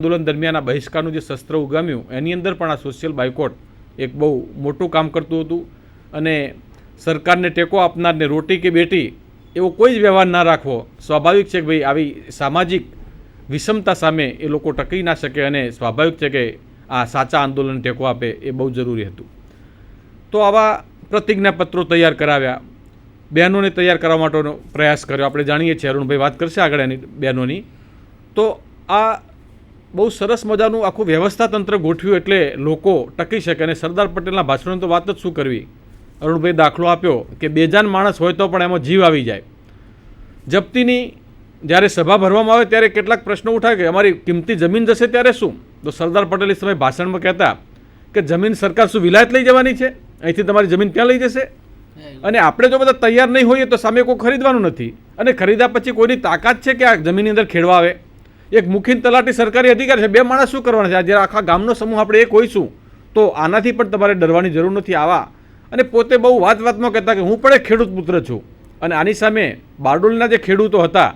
આંદોલન દરમિયાન આ બહિષ્કારનું જે શસ્ત્ર ઉગામ્યું એની અંદર પણ આ સોશિયલ બાયકોટ એક બહુ મોટું કામ કરતું હતું અને સરકારને ટેકો આપનારને રોટી કે બેટી એવો કોઈ જ વ્યવહાર ના રાખવો સ્વાભાવિક છે કે ભાઈ આવી સામાજિક વિષમતા સામે એ લોકો ટકી ના શકે અને સ્વાભાવિક છે કે આ સાચા આંદોલન ટેકો આપે એ બહુ જરૂરી હતું. તો આવા પ્રતિજ્ઞાપત્રો તૈયાર કરાવ્યા, બહેનોને તૈયાર કરવા માટેનો પ્રયાસ કર્યો. આપણે જાણીએ છીએ, અરુણભાઈ વાત કરશે આગળ એની બહેનોની. તો આ બહુ સરસ મજાનું આખું વ્યવસ્થા તંત્ર ગોઠવ્યું એટલે લોકો ટકી શકે. અને સરદાર પટેલના ભાષણની તો વાત જ શું કરવી. અરુણભાઈ દાખલો આપ્યો કે બેજાન માણસ હોય તો પણ એમાં જીવ આવી જાય. જપ્તીની જ્યારે સભા ભરવામાં આવે ત્યારે કેટલાક પ્રશ્નો ઉઠાય કે અમારી કિંમતી જમીન જશે ત્યારે શું. તો સરદાર પટેલ એ સમય ભાષણમાં કહેતા કે જમીન સરકાર શું વિલાયત લઈ જવાની છે, અહીંથી તમારી જમીન ક્યાં લઈ જશે. અને આપણે જો બધા તૈયાર નહીં હોઈએ તો સામે કોઈ ખરીદવાનું નથી, અને ખરીદ્યા પછી કોઈની તાકાત છે કે આ જમીનની અંદર ખેડવા આવે. એક મુખીન તલાટી સરકારી અધિકારી છે, બે માણસ શું કરવાના છે. આ જ્યારે આખા ગામનો સમૂહ આપણે એક હોઈશું તો આનાથી પણ તમારે ડરવાની જરૂર નથી. આવા અને પોતે બહુ વાતમાં કહેતા કે હું પણ એક ખેડૂત પુત્ર છું. અને આની સામે બારડોલીના જે ખેડૂતો હતા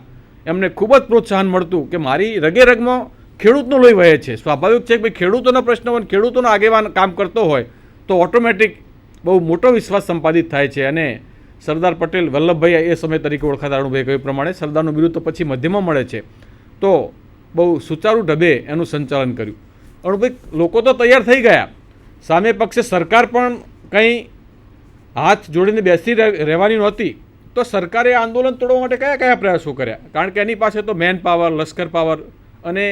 એમને ખૂબ જ પ્રોત્સાહન મળતું કે મારી રગે રગમાં ખેડૂતનો લોહી વહે છે. સ્વાભાવિક છે કે ભાઈ ખેડૂતોનો પ્રશ્ન હોય, ખેડૂતોનો આગેવાન કામ કરતો હોય તો ઓટોમેટિક બહુ મોટો વિશ્વાસ સંપાદિત થાય છે. અને સરદાર પટેલ વલ્લભભાઈ એ સમય તરીકે ઓળખાતા અરુણભાઈ કહ્યું પ્રમાણે સરદારનું બિરુદ તો પછી મધ્યમાં મળે છે. તો બહુ સુચારુ ઢબે એનું સંચાલન કર્યું. અરુણભાઈ લોકો તો તૈયાર થઈ ગયા, સામે પક્ષે સરકાર પણ કંઈ હાથ જોડીને બેસી રહેવાની નહોતી. તો સરકારે આંદોલન તોડવા માટે કયા કયા પ્રયાસો કર્યા? કારણ કે એની પાસે તો મેન પાવર, લશ્કર પાવર અને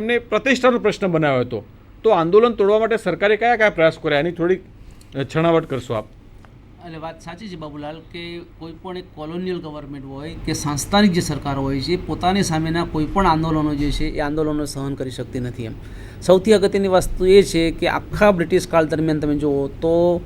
એમને પ્રતિષ્ઠાનો પ્રશ્ન બનાવ્યો હતો. તો આંદોલન તોડવા માટે સરકારે કયા કયા પ્રયાસ કર્યા એની થોડીક છણાવટ કરશો આપ? એટલે વાત સાચી છે બાબુલાલ કે કોઈ પણ એક કોલોનિયલ ગવર્મેન્ટ હોય કે સંસ્થાનિક જે સરકારો હોય છે પોતાની સામેના કોઈ પણ આંદોલનો જે છે એ આંદોલનો સહન કરી શકતી નથી. એમ સૌથી અગત્યની વસ્તુ એ છે કે આખા બ્રિટિશ કાળ દરમિયાન તમે જુઓ તો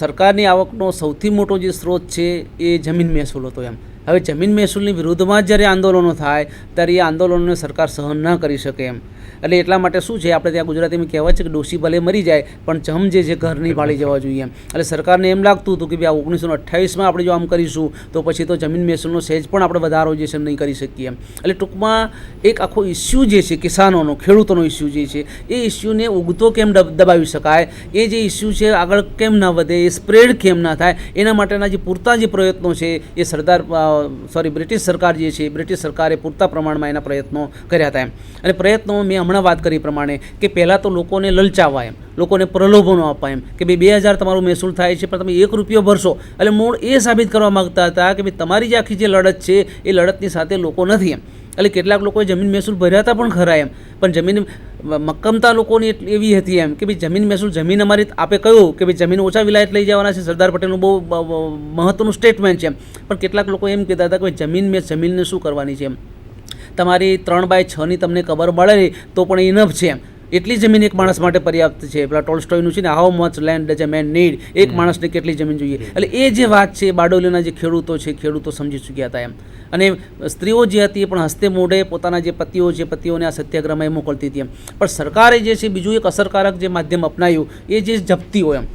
સરકારની આવકનો સૌથી મોટો જે સ્ત્રોત છે એ જમીન મહેસૂલ હતો. એમ હવે જમીન મહેસૂલની વિરુદ્ધમાં જ્યારે આંદોલનો થાય ત્યારે એ આંદોલનોને સરકાર સહન ન કરી શકે. એમ એટલે એટલા માટે શું છે, આપણે ત્યાં ગુજરાતીમાં કહેવાય છે કે ડોશી ભલે મરી જાય પણ જમ જે છે ઘર નહીં પાળી જવા જોઈએ. એમ એટલે સરકારને એમ લાગતું હતું કે ભાઈ આ 1928માં આપણે જો આમ કરીશું તો પછી તો જમીન મહેસૂલનો સહેજ પણ આપણે વધારો જે છે નહીં કરી શકીએ. એમ એટલે ટૂંકમાં એક આખો ઇસ્યુ જે છે કિસાનોનો, ખેડૂતોનો ઇસ્યુ જે છે એ ઇસ્યુને ઉગતો કેમ દબાવી શકાય, એ જે ઇસ્યુ છે આગળ કેમ ના વધે, એ સ્પ્રેડ કેમ ના થાય, એના માટેના જે પૂરતા જે પ્રયત્નો છે એ બ્રિટિશ સરકાર જે છે બ્રિટિશ સરકારે પૂરતા પ્રમાણમાં એના પ્રયત્નો કર્યા હતા. એમ અને પ્રયત્નો મેં હમણાં વાત કરી પ્રમાણે કે પહેલાં તો લોકોને લલચાવવા, એમ લોકોને પ્રલોભનો આપવા, એમ કે ભાઈ 2000 તમારું મહેસૂલ થાય છે પણ તમે 1 રૂપિયો ભરશો. એટલે મૂળ એ સાબિત કરવા માગતા હતા કે ભાઈ તમારી જે આખી જે લડત છે એ લડતની સાથે લોકો નથી. એમ એટલે કેટલાક લોકોએ જમીન મહેસૂલ ભર્યા હતા પણ ખરા. એમ પણ જમીન મક્કમતા લોકોની એવી હતી એમ કે ભાઈ જમીન મહેસૂલ જમીન અમારી આપે કહ્યું કે ભાઈ જમીન ઓછા વિલાયત લઈ જવાના છે. સરદાર પટેલનું બહુ મહત્વનું સ્ટેટમેન્ટ છે. પણ કેટલાક લોકો એમ કહેતા હતા કે ભાઈ જમીનને શું કરવાની છે. એમ તમારી 3/6ની તમને ખબર મળે તો પણ ઇનફ છે. એમ એટલી જમીન એક માણસ માટે પર્યાપ્ત છે. પેલા ટોલ્સ્ટોયનું છે ને, how much land does a man need, એક માણસને કેટલી જમીન જોઈએ. એટલે એ જે વાત છે બારડોલીના જે ખેડૂતો છે ખેડૂતો સમજી ચૂક્યા હતા. એમ અને સ્ત્રીઓ જે હતી એ પણ હસ્તે મોઢે પોતાના જે પતિઓ છે પતિઓને આ સત્યાગ્રહમાં એ મોકલતી હતી. એમ પણ સરકારે જે છે બીજું એક અસરકારક જે માધ્યમ અપનાવ્યું એ જે જપ્તીઓ. એમ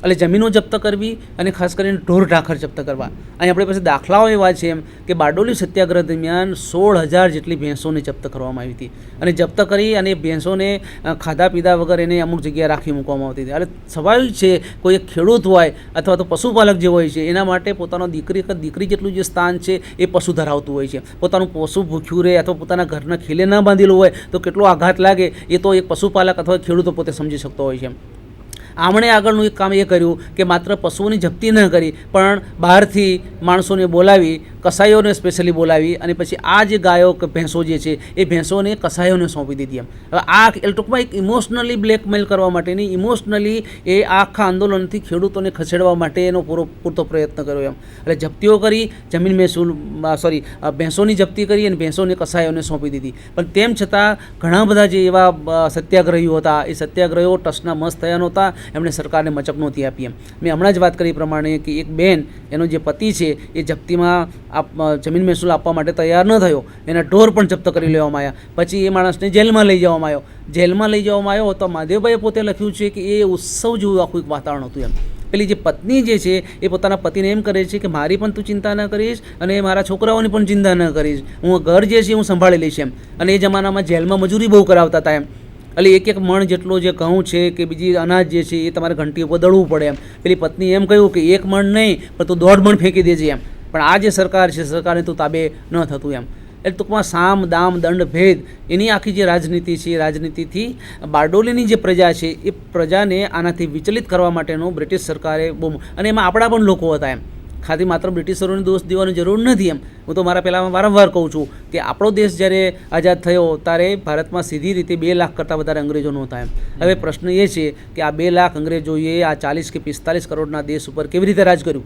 એટલે જમીનો જપ્ત કરવી અને ખાસ કરીને ઢોર ઢાખર જપ્ત કરવા. અહીં આપણી પાસે દાખલાઓ એવા છે એમ કે બારડોલી સત્યાગ્રહ દરમિયાન 16,000 જેટલી ભેંસોને જપ્ત કરવામાં આવી હતી. અને જપ્ત કરી અને ભેંસોને ખાધા પીધા વગર એને અમુક જગ્યાએ રાખી મૂકવામાં આવતી હતી. એટલે સ્વાભાવિક છે કોઈ એક ખેડૂત હોય અથવા તો પશુપાલક જે હોય છે એના માટે પોતાનો દીકરી જેટલું જે સ્થાન છે એ પશુ ધરાવતું હોય છે. પોતાનું પશુ ભૂખ્યું રહે અથવા પોતાના ઘરના ખીલે ન બાંધેલું હોય તો કેટલો આઘાત લાગે એ તો એક પશુપાલક અથવા ખેડૂતો પોતે સમજી શકતો હોય છે. આમણે આગળનું એક કામ એ કર્યું કે માત્ર પશુઓની જપ્તી ન કરી પણ બહારથી માણસોને બોલાવી, કસાઈઓને સ્પેશિયલી બોલાવી અને પછી આ જે ગાયો કે ભેંસો જે છે એ ભેંસોને કસાઈઓને સોંપી દીધી. એમ હવે આ ટૂંકમાં એક ઇમોશનલી બ્લેકમેલ કરવા માટેની, ઇમોશનલી એ આખા આંદોલનથી ખેડૂતોને ખસેડવા માટેનો પૂરતો પ્રયત્ન કર્યો. એમ એટલે જપ્તીઓ કરી, જમીન મહેસૂલ ભેંસોની જપ્તી કરી અને ભેંસોને કસાઈઓને સોંપી દીધી. પણ તેમ છતાં ઘણા બધા જે એવા સત્યાગ્રહીઓ હતા એ સત્યાગ્રહીઓ ટસના મસ્ત થયા નહોતા. એમણે સરકારને મચક નહોતી આપી. એમ મેં હમણાં જ વાત કરી પ્રમાણે કે એક બેન, એનો જે પતિ છે એ જપ્તીમાં જમીન મહેસૂલ આપવા માટે તૈયાર ન થયો, એના ઢોર પણ જપ્ત કરી લેવામાં આવ્યા. પછી એ માણસને જેલમાં લઈ જવામાં આવ્યો. તો મહાદેવભાઈએ પોતે લખ્યું છે કે એ ઉત્સવ જેવું આખું એક વાતાવરણ હતું. એમ પેલી જે પત્ની જે છે એ પોતાના પતિને એમ કરે છે કે મારી પણ તું ચિંતા ન કરીશ અને મારા છોકરાઓની પણ ચિંતા ન કરીશ, હું ઘર જે છે હું સંભાળી લઈશ એમ. અને એ જમાનામાં જેલમાં મજૂરી બહુ કરાવતા હતા એમ. એટલે એક એક મણ જેટલો જે ઘઉં છે કે બીજી અનાજ જે છે એ તમારે ઘંટી ઉપર દળવું પડે એમ. પેલી પત્ની એમ કહ્યું કે 1 મણ નહીં પણ તું 1.5 મણ ફેંકી દેજે એમ. પણ આ જે સરકાર છે સરકારને તું તાબે ન થતું એમ. એટલે ટૂંકમાં સામ દામ દંડ ભેદ એની આખી જે રાજનીતિ છે એ રાજનીતિથી બારડોલીની જે પ્રજા છે એ પ્રજાને આનાથી વિચલિત કરવા માટેનો બ્રિટિશ સરકારે બહુ, અને એમાં આપણા પણ લોકો હતા એમ. ખાલી માત્ર બ્રિટિશરોને દોષ દેવાની જરૂર નથી એમ. હું તો મારા પહેલાં વારંવાર કહું છું કે આપણો દેશ જ્યારે આઝાદ થયો ત્યારે ભારતમાં સીધી રીતે 2 લાખ કરતાં વધારે અંગ્રેજો નહોતા એમ. હવે પ્રશ્ન એ છે કે આ 2 લાખ અંગ્રેજોએ આ 40 કે 45 કરોડના દેશ ઉપર કેવી રીતે રાજ કર્યું?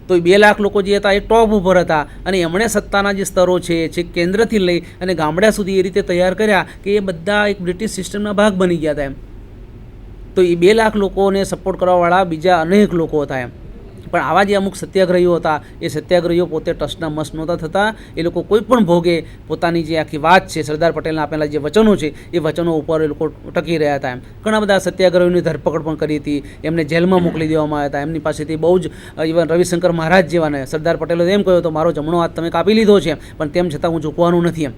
તો એ 2 લાખ લોકો જે હતા એ ટોપ ઉપર હતા અને એમણે સત્તાના જે સ્તરો છે કેન્દ્રથી લઈ અને ગામડા સુધી એ રીતે તૈયાર કર્યા કે એ બધા એક બ્રિટિશ સિસ્ટમના ભાગ બની ગયા હતા એમ. તો એ 2 લાખ લોકોને સપોર્ટ કરવાવાળા બીજા અનેક લોકો હતા એમ. પણ આવા જે અમુક સત્યાગ્રહીઓ હતા એ સત્યાગ્રહીઓ પોતે ટસના મસ નહોતા થતા. એ લોકો કોઈ પણ ભોગે પોતાની જે આખી વાત છે, સરદાર પટેલના આપેલા જે વચનો છે એ વચનો ઉપર એ લોકો ટકી રહ્યા હતા એમ. ઘણા બધા સત્યાગ્રહીઓની ધરપકડ પણ કરી હતી, એમને જેલમાં મોકલી દેવામાં આવ્યા હતા. એમની પાસેથી બહુ જ ઇવન રવિશંકર મહારાજ જેવાને સરદાર પટેલે એમ કહ્યું તો મારો જમણો હાથ તમે કાપી લીધો છે પણ તેમ છતાં હું ઝૂકવાનું નથી એમ.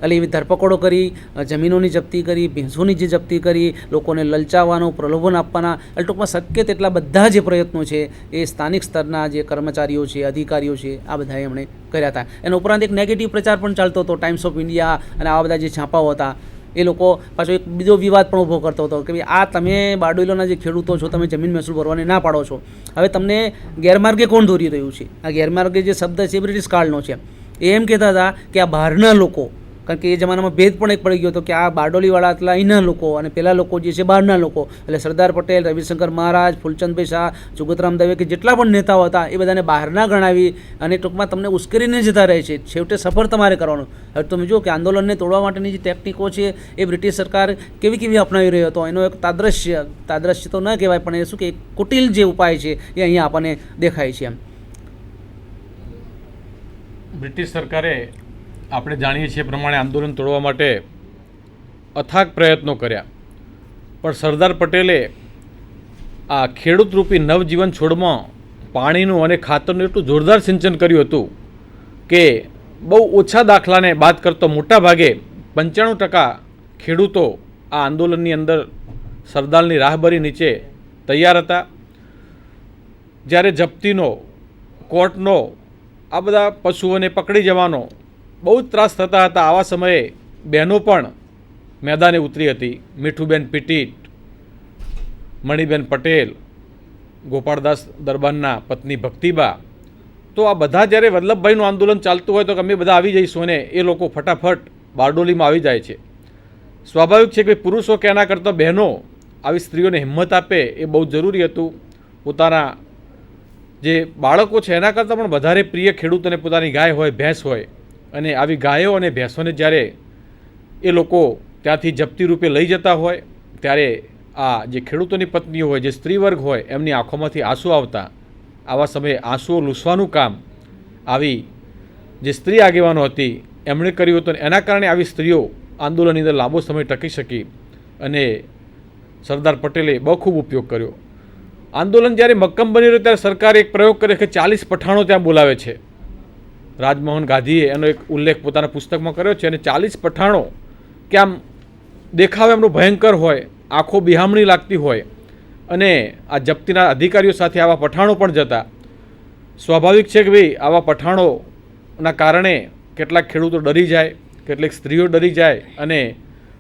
એટલે એવી ધરપકડો કરી, જમીનોની જપ્તી કરી, ભેંસોની જે જપ્તી કરી, લોકોને લલચાવવાનું, પ્રલોભન આપવાના, એટલે ટૂંકમાં શક્ય તેટલા બધા જે પ્રયત્નો છે એ સ્થાનિક સ્તરના જે કર્મચારીઓ છે, અધિકારીઓ છે, આ બધાએ એમણે કર્યા હતા. એના ઉપરાંત એક નેગેટિવ પ્રચાર પણ ચાલતો હતો. ટાઈમ્સ ઓફ ઇન્ડિયા અને આવા બધા જે છાપાઓ હતા એ લોકો પાછો એક બીજો વિવાદ પણ ઊભો કરતો હતો કે ભાઈ આ તમે બારડોલીના જે ખેડૂતો છો, તમે જમીન મહેસૂલ ભરવાની ના પાડો છો, હવે તમને ગેરમાર્ગે કોણ દોરી રહ્યું છે? આ ગેરમાર્ગે જે શબ્દ છે એ બ્રિટિશ કાળનો છે. એ એમ કહેતા હતા કે આ બહારના લોકો, કારણ કે એ જમાનામાં ભેદ પણ એક પડી ગયો હતો કે આ બારડોલીવાળા એટલા અહીંના લોકો અને પેલા લોકો જે છે બહારના લોકો. એટલે સરદાર પટેલ, રવિશંકર મહારાજ, ફૂલચંદભાઈ શાહ, જુગતરામ દવે કે જેટલા પણ નેતાઓ હતા એ બધાને બહારના ગણાવી અને ટૂંકમાં તમને ઉશ્કેરીને જતા રહે છે. છેવટે સફર તમારે કરવાનું. હવે તમે જુઓ કે આંદોલનને તોડવા માટેની જે ટેકનિકો છે એ બ્રિટિશ સરકાર કેવી કેવી અપનાવી રહ્યો હતો. એનો એક તાદ્રશ્ય તો ન કહેવાય પણ એ શું કે કુટિલ જે ઉપાય છે એ અહીંયા આપણને દેખાય છે એમ. બ્રિટિશ સરકારે આપણે જાણીએ છીએ પ્રમાણે આંદોલન તોડવા માટે અથાગ પ્રયત્નો કર્યા, પણ સરદાર પટેલે આ ખેડૂતરૂપી નવજીવન છોડમાં પાણીનું અને ખાતરનું એટલું જોરદાર સિંચન કર્યું હતું કે બહુ ઓછા દાખલાને બાદ કરતો મોટા ભાગે 95% ખેડૂતો આ આંદોલનની અંદર સરદારની રાહબરી નીચે તૈયાર હતા. જ્યારે જપ્તીનો, કોર્ટનો, આ બધા પશુઓને પકડી જવાનો બહુ જ ત્રાસ થતા હતા. આવા સમયે બહેનો પણ મેદાને ઉતરી હતી. મીઠુબેન પીટીટ, મણિબેન પટેલ, ગોપાળદાસ દરબારના પત્ની ભક્તિબા. તો આ બધા જ્યારે વલ્લભભાઈનું આંદોલન ચાલતું હોય તો અમે બધા આવી જઈશું અને એ લોકો ફટાફટ બારડોલીમાં આવી જાય છે. સ્વાભાવિક છે કે પુરુષો કે એના કરતાં બહેનો આવી સ્ત્રીઓને હિંમત આપે એ બહુ જરૂરી હતું. પોતાના જે બાળકો છે એના કરતાં પણ વધારે પ્રિય ખેડૂતોને પોતાની ગાય હોય, ભેંસ હોય, અને આવી ગાયો અને ભેંસોને જ્યારે એ લોકો ત્યાંથી જપ્તી રૂપે લઈ જતા હોય ત્યારે આ જે ખેડૂતોની પત્નીઓ હોય, જે સ્ત્રી વર્ગ હોય, એમની આંખોમાંથી આંસુ આવતા. આવા સમયે આંસુઓ લૂછવાનું કામ આવી જે સ્ત્રી આગેવાનો હતી એમણે કર્યું હતું. એના કારણે આવી સ્ત્રીઓ આંદોલનની અંદર લાંબો સમય ટકી શકી અને સરદાર પટેલે બહુ ખૂબ ઉપયોગ કર્યો. આંદોલન જ્યારે મક્કમ બની રહ્યું ત્યારે સરકારે એક પ્રયોગ કર્યો કે 40 પઠાણો ત્યાં બોલાવે છે. રાજમોહન ગાંધીએ એનો એક ઉલ્લેખ પોતાના પુસ્તકમાં કર્યો છે. અને 40 પઠાણો કે આમ દેખાવ એમનો ભયંકર હોય, આંખો બિહામણી લાગતી હોય, અને આ જપ્તીના અધિકારીઓ સાથે આવા પઠાણો પણ જતા. સ્વાભાવિક છે કે ભાઈ આવા પઠાણોના કારણે કેટલાક ખેડૂતો ડરી જાય, કેટલીક સ્ત્રીઓ ડરી જાય અને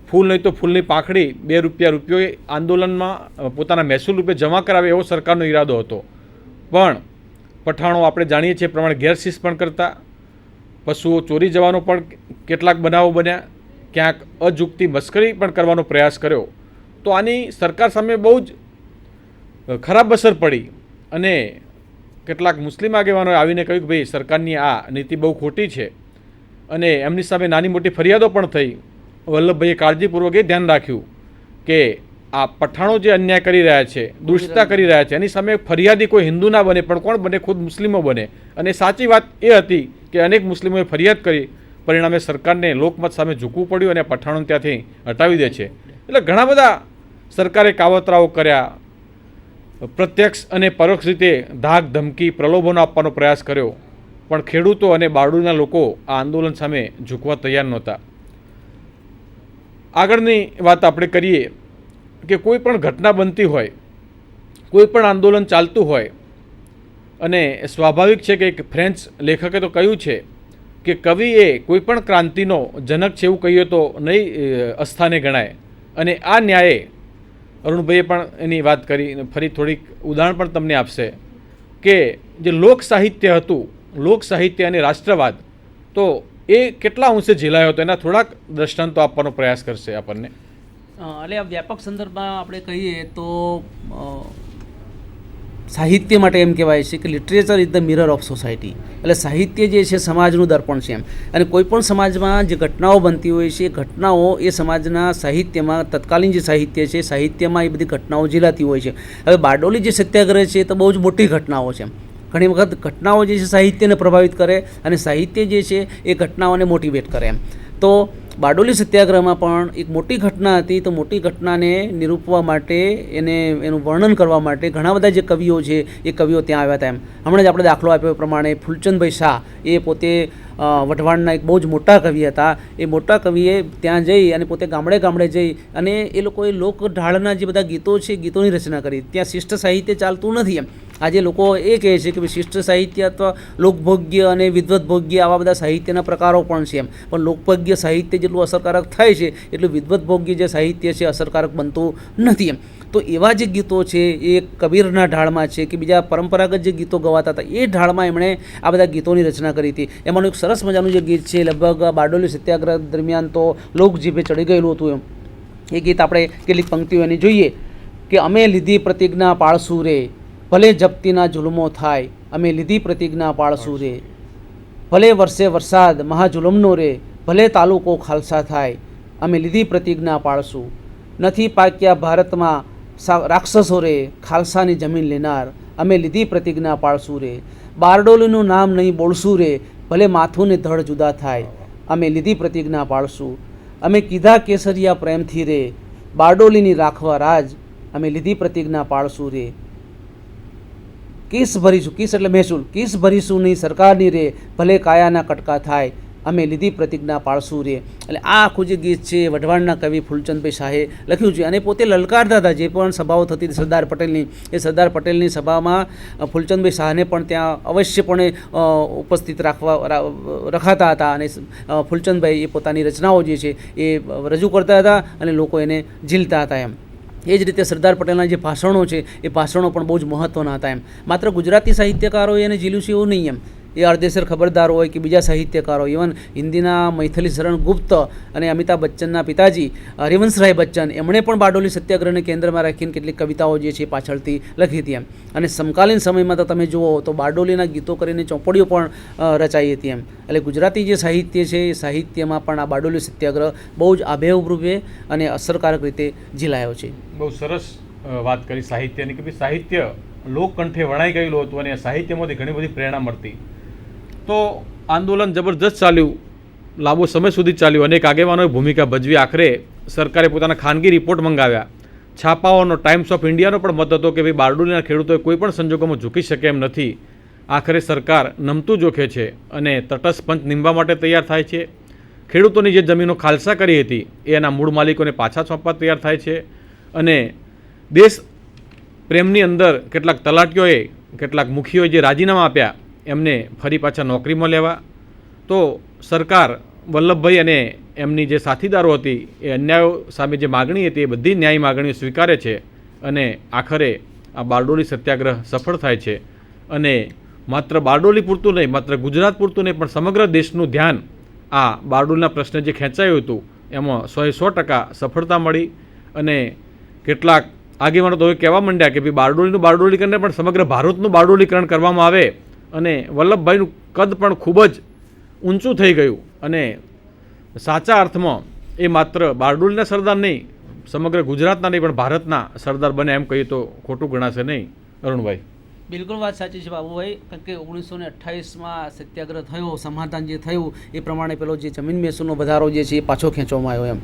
ફૂલ નહીં તો ફૂલની પાંખડી 2 રૂપિયો આંદોલનમાં પોતાના મહેસૂલ રૂપે જમા કરાવે એવો સરકારનો ઈરાદો હતો. પણ પઠાણો આપણે જાણીએ છીએ પ્રમાણે ગેરશિસ્ત પણ કરતા, પશુઓ ચોરી જવાનો પણ કેટલાક બનાવો બન્યા, ક્યાંક અજુકતી મસ્કરી પણ કરવાનો પ્રયાસ કર્યો. તો આની સરકાર સામે બહુ જ ખરાબ અસર પડી અને કેટલાક મુસ્લિમ આગેવાનોએ આવીને કહ્યું કે ભાઈ સરકારની આ નીતિ બહુ ખોટી છે અને એમની સામે નાની મોટી ફરિયાદો પણ થઈ. વલ્લભભાઈએ કાળજીપૂર્વક એ ધ્યાન રાખ્યું કે આ પઠાણો જે અન્યાય કરી રહ્યા છે, દુષ્ટતા કરી રહ્યા છે, એની સામે ફરિયાદી કોઈ હિન્દુ ના બને પણ કોણ બને? ખુદ મુસ્લિમો બને. અને સાચી વાત એ હતી કે અનેક મુસ્લિમોએ ફરિયાદ કરી, પરિણામે સરકારને લોકમત સામે ઝૂકવું પડ્યું અને પઠાણોને ત્યાંથી હટાવી દે છે. એટલે ઘણા બધા સરકારે કાવતરાઓ કર્યા. પ્રત્યક્ષ અને પરોક્ષ રીતે ધાક ધમકી પ્રલોભનો આપવાનો પ્રયાસ કર્યો, પણ ખેડૂતો અને બારડોલીના લોકો આ આંદોલન સામે ઝૂકવા તૈયાર નહોતા. આગળની વાત આપણે કરીએ કે કોઈ પણ ઘટના બનતી હોય, કોઈ પણ આંદોલન ચાલતું હોય, અને સ્વાભાવિક છે કે એક ફ્રેન્ચ લેખકે તો કહ્યું છે કે કવિ એ કોઈ પણ ક્રાંતિનો જનક છે એવું કહીએ તો નહીં અસ્થાને ગણાય. અને આ ન્યાયે અરુણભાઈએ પણ એની વાત કરી, ફરી થોડીક ઉદાહરણ પણ તમને આપશે કે જે લોક સાહિત્ય હતું, લોક સાહિત્ય અને રાષ્ટ્રવાદ, તો એ કેટલા અંશે ઝીલાયો હતો એના થોડાક દ્રષ્ટાંતો આપવાનો પ્રયાસ કરશે આપણને. એટલે આ વ્યાપક સંદર્ભમાં આપણે કહીએ તો સાહિત્ય માટે એમ કહેવાય છે કે literature is the mirror of society. એટલે સાહિત્ય જે છે સમાજનું દર્પણ છે એમ. અને કોઈ પણ સમાજમાં જે ઘટનાઓ બનતી હોય છે એ ઘટનાઓ એ સમાજના સાહિત્યમાં, તત્કાલીન જે સાહિત્ય છે સાહિત્યમાં એ બધી ઘટનાઓ ઝીલાતી હોય છે. હવે બારડોલી જે સત્યાગ્રહ છે એ તો બહુ જ મોટી ઘટનાઓ છે. ઘણી વખત ઘટનાઓ જે છે સાહિત્યને પ્રભાવિત કરે અને સાહિત્ય જે છે એ ઘટનાઓને મોટિવેટ કરે એમ. તો બારડોલી સત્યાગ્રહમાં પણ એક મોટી ઘટના હતી. તો મોટી ઘટનાને નિરૂપવા માટે, એનું વર્ણન કરવા માટે ઘણા બધા જે કવિઓ છે એ કવિઓ ત્યાં આવ્યા હતા એમ. હમણાં જ આપણે દાખલો આપ્યો પ્રમાણે ફૂલચંદભાઈ શાહ એ પોતે વઢવાણના એક બહુ જ મોટા કવિ હતા. એ મોટા કવિએ ત્યાં જઈ અને પોતે ગામડે ગામડે જઈ અને એ લોકોએ લોકઢાળના જે બધા ગીતો છે ગીતોની રચના કરી. ત્યાં શિષ્ટ સાહિત્ય ચાલતું નથી એમ. આજે લોકો એ કહે છે કે શિષ્ટ સાહિત્ય અથવા લોકભોગ્ય અને વિદ્વત્ભોગ્ય આવા બધા સાહિત્યના પ્રકારો પણ છે એમ. પણ લોકભોગ્ય સાહિત્ય જેટલું અસરકારક થાય છે એટલું વિદ્વત્ભોગ્ય જે સાહિત્ય છે અસરકારક બનતું નથી એમ. તો એવા જે ગીતો છે એ કબીરના ઢાળમાં છે કે બીજા પરંપરાગત જે ગીતો ગવાતા હતા એ ઢાળમાં એમણે આ બધા ગીતોની રચના કરી હતી. એમાંનું એક સરસ મજાનું જે ગીત છે લગભગ બારડોલી સત્યાગ્રહ દરમિયાન તો લોકજીભે ચડી ગયેલું હતું એમ. એ ગીત આપણે કેટલીક પંક્તિઓ એની જોઈએ કે અમે લીધી પ્રતિજ્ઞા પાળશું રે, ભલે જપ્તીના જુલ્મો થાય, અમે લીધી પ્રતિજ્ઞા પાળશું રે, ભલે વરસે વરસાદ મહાજુલમનો રે, ભલે તાલુકો ખાલસા થાય, અમે લીધી પ્રતિજ્ઞા પાળશું. નથી પાક્યા ભારતમાં રાક્ષસો રે, ખાલસાની જમીન લેનાર, અમે લીધી પ્રતિજ્ઞા પાળશું રે, બારડોલીનું નામ નહીં બોલશું રે, ભલે માથું ને ધડ જુદા થાય, અમે લીધી પ્રતિજ્ઞા પાળશું. અમે કીધા કેસરિયા પ્રેમથી રે, બારડોલીની રાખવા રાજ, અમે લીધી પ્રતિજ્ઞા પાળશું રે. કિસ ભરીશું, કિસ એટલે મહેસૂલ, કિસ ભરીશું નહીં સરકારની રે, ભલે કાયાના કટકા થાય, અમે લીધી પ્રતિજ્ઞા પાળશું રે. એટલે આ આખું જે ગીત છે વઢવાણના કવિ ફૂલચંદભાઈ શાહે લખ્યું છે. અને પોતે લલકારતા હતા જે પણ સભાઓ થતી હતી સરદાર પટેલની, એ સરદાર પટેલની સભામાં ફૂલચંદભાઈ શાહને પણ ત્યાં અવશ્યપણે ઉપસ્થિત રખાતા હતા. અને ફૂલચંદભાઈ એ પોતાની રચનાઓ જે છે એ રજૂ કરતા હતા અને લોકો એને ઝીલતા હતા એમ. એ જ રીતે સરદાર પટેલના જે ભાષણો છે એ ભાષણો પણ બહુ જ મહત્ત્વના હતા એમ. માત્ર ગુજરાતી સાહિત્યકારોએ એને ઝીલ્યું છે એવું નહીં એમ. એ અર્ધેસર ખબરદાર હોય કે બીજા સાહિત્યકારો, ઇવન હિન્દીના મૈથિલી શરણ ગુપ્ત અને અમિતાભ બચ્ચનના પિતાજી હરિવંશરાય બચ્ચન, એમણે પણ બારડોલી સત્યાગ્રહને કેન્દ્રમાં રાખીને કેટલીક કવિતાઓ જે છે પાછળથી લખી હતી એમ. અને સમકાલીન સમયમાં તો તમે જુઓ તો બારડોલીના ગીતો કરીને ચોપડીઓ પણ રચાઈ હતી એમ. એટલે ગુજરાતી જે સાહિત્ય છે એ સાહિત્યમાં પણ આ બારડોલી સત્યાગ્રહ બહુ જ આબેહૂબ રૂપે અને અસરકારક રીતે ઝીલાયો છે. બહુ સરસ વાત કરી સાહિત્યની કે ભાઈ સાહિત્ય લોકકંઠે વણાઈ ગયેલું હતું અને સાહિત્યમાંથી ઘણી બધી પ્રેરણા મળતી. તો આંદોલન જબરજસ્ત ચાલ્યું, લાંબો સમય સુધી ચાલ્યું. અનેક આગેવાનોએ ભૂમિકા ભજવી. આખરે સરકારે પોતાના ખાનગી રિપોર્ટ મંગાવ્યા. છાપાઓનો ટાઈમ્સ ઓફ ઇન્ડિયાનો પણ મત હતો કે ભાઈ બારડોલીના ખેડૂતોએ કોઈ પણ સંજોગોમાં ઝૂકી શકે એમ નથી. આખરે સરકાર નમતું જોખે છે અને તટસ્થ પંચ નીમવા માટે તૈયાર થાય છે. ખેડૂતોની જે જમીનો ખાલસા કરી હતી એ એના મૂળ માલિકોને પાછા સોંપવા તૈયાર થાય છે. અને દેશ પ્રેમની અંદર કેટલાક તલાટીઓએ, કેટલાક મુખીઓએ જે રાજીનામા આપ્યા એમને ફરી પાછા નોકરીમાં લેવા. તો સરકાર વલ્લભભાઈ અને એમની જે સાથીદારો હતી એ અન્યાયો સામે જે માગણી હતી એ બધી ન્યાય માગણીઓ સ્વીકારે છે. અને આખરે આ બારડોલી સત્યાગ્રહ સફળ થાય છે. અને માત્ર બારડોલી પૂરતું નહીં, માત્ર ગુજરાત પૂરતું નહીં, પણ સમગ્ર દેશનું ધ્યાન આ બારડોલીના પ્રશ્ને જે ખેંચાયું હતું એમાં 100% સફળતા મળી. અને કેટલાક આગેવાનો તો હવે કહેવા માંડ્યા કે ભાઈ બારડોલીનું બારડોલીકરણ પણ સમગ્ર ભારતનું બારડોલીકરણ કરવામાં આવે. અને વલ્લભભાઈનું કદ પણ ખૂબ જ ઊંચું થઈ ગયું. અને સાચા અર્થમાં એ માત્ર બારડોલીના સરદાર નહીં, સમગ્ર ગુજરાતના નહીં પણ ભારતના સરદાર બને એમ કહીએ તો ખોટું ગણાશે નહીં. અરુણભાઈ. બિલકુલ વાત સાચી છે બાબુભાઈ, કારણ કે 1928માં સત્યાગ્રહ થયો, સમાધાન જે થયું એ પ્રમાણે પેલો જે જમીન મહેસૂલનો વધારો જે છે એ પાછો ખેંચવામાં આવ્યો. એમ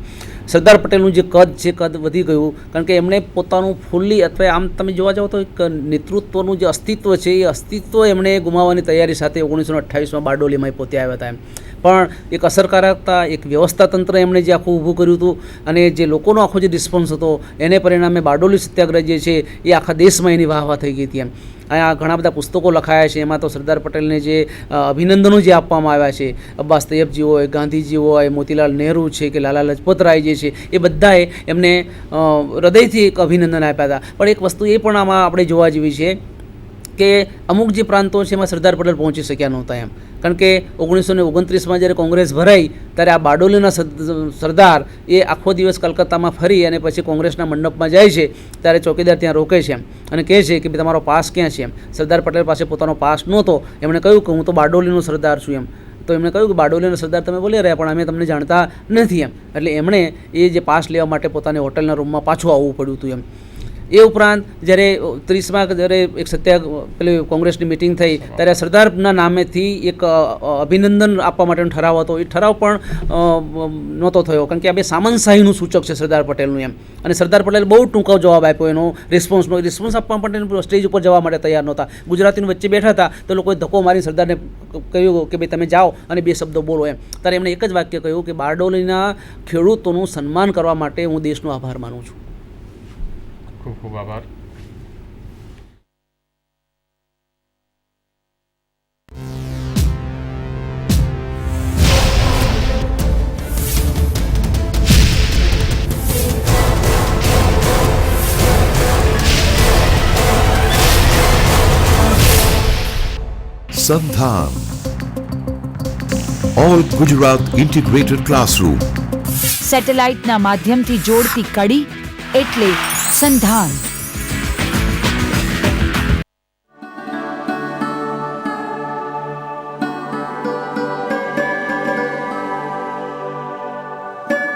સરદાર પટેલનું જે કદ છે કદ વધી ગયું, કારણ કે એમણે પોતાનું ફૂલ્લી અથવા આમ તમે જોવા જાઓ તો એક નેતૃત્વનું જે અસ્તિત્વ છે એ અસ્તિત્વ એમણે ગુમાવવાની તૈયારી સાથે 1928માં બારડોલીમાં પોતે આવ્યા હતા. એમ પણ એક અસરકારકતા, એક વ્યવસ્થા તંત્ર એમણે જે આખું ઊભું કર્યું હતું અને જે લોકોનો આખો જે રિસ્પોન્સ હતો એને પરિણામે બારડોલી સત્યાગ્રહ જે છે એ આખા દેશમાં એની વાહવા થઈ ગઈ હતી. એમ અહીંયા ઘણા બધા પુસ્તકો લખાયા છે, એમાં તો સરદાર પટેલને જે અભિનંદનો જે આપવામાં આવ્યા છે, અબ્બાસ તૈયબજી હોય, ગાંધીજી હોય, મોતીલાલ નહેરુ છે કે લાલા લજપત રાય જે છે એ બધાએ એમને હૃદયથી એક અભિનંદન આપ્યા હતા. પણ એક વસ્તુ એ પણ આમાં આપણે જોવા જેવી છે કે અમુક જે પ્રાંતો છે એમાં સરદાર પટેલ પહોંચી શક્યા નહોતા. એમ કારણ કે 1929માં જ્યારે કોંગ્રેસ ભરાઈ ત્યારે આ બારડોલીના સરદાર એ આખો દિવસ કલકત્તામાં ફરી અને પછી કોંગ્રેસના મંડપમાં જાય છે ત્યારે ચોકીદાર ત્યાં રોકે છે એમ અને કહે છે કે ભાઈ તમારો પાસ ક્યાં છે. એમ સરદાર પટેલ પાસે પોતાનો પાસ નહોતો. એમણે કહ્યું કે હું તો બારડોલીનો સરદાર છું. એમ તો એમણે કહ્યું કે બારડોલીનો સરદાર તમે બોલી રહ્યા પણ અમે તમને જાણતા નથી. એમ એટલે એમણે એ જે પાસ લેવા માટે પોતાની હોટલના રૂમમાં પાછું આવવું પડ્યું હતું. એમ એ ઉપરાંત જ્યારે 30માં જ્યારે એક પેલી કોંગ્રેસની મિટિંગ થઈ ત્યારે સરદારના નામેથી એક અભિનંદન આપવા માટેનો ઠરાવ હતો. એ ઠરાવ પણ નહોતો થયો કારણ કે આ બે સામંતશાહીનું સૂચક છે સરદાર પટેલનું. એમ અને સરદાર પટેલે બહુ ટૂંકો જવાબ આપ્યો એનો રિસ્પોન્સ આપવા માટે સ્ટેજ ઉપર જવા માટે તૈયાર નહોતા. ગુજરાતીની વચ્ચે બેઠા હતા તો લોકોએ ધક્કો મારી સરદારને કહ્યું કે ભાઈ તમે જાઓ અને બે શબ્દો બોલો. એમ ત્યારે એમણે એક જ વાક્ય કહ્યું કે બારડોલીના ખેડૂતોનું સન્માન કરવા માટે હું દેશનો આભાર માનું છું. ખૂબ ખૂબ આભાર. Sandhan, All Gujarat Integrated Classroom. સેટેલાઇટના માધ્યમથી જોડતી કડી એટલે સંધાન.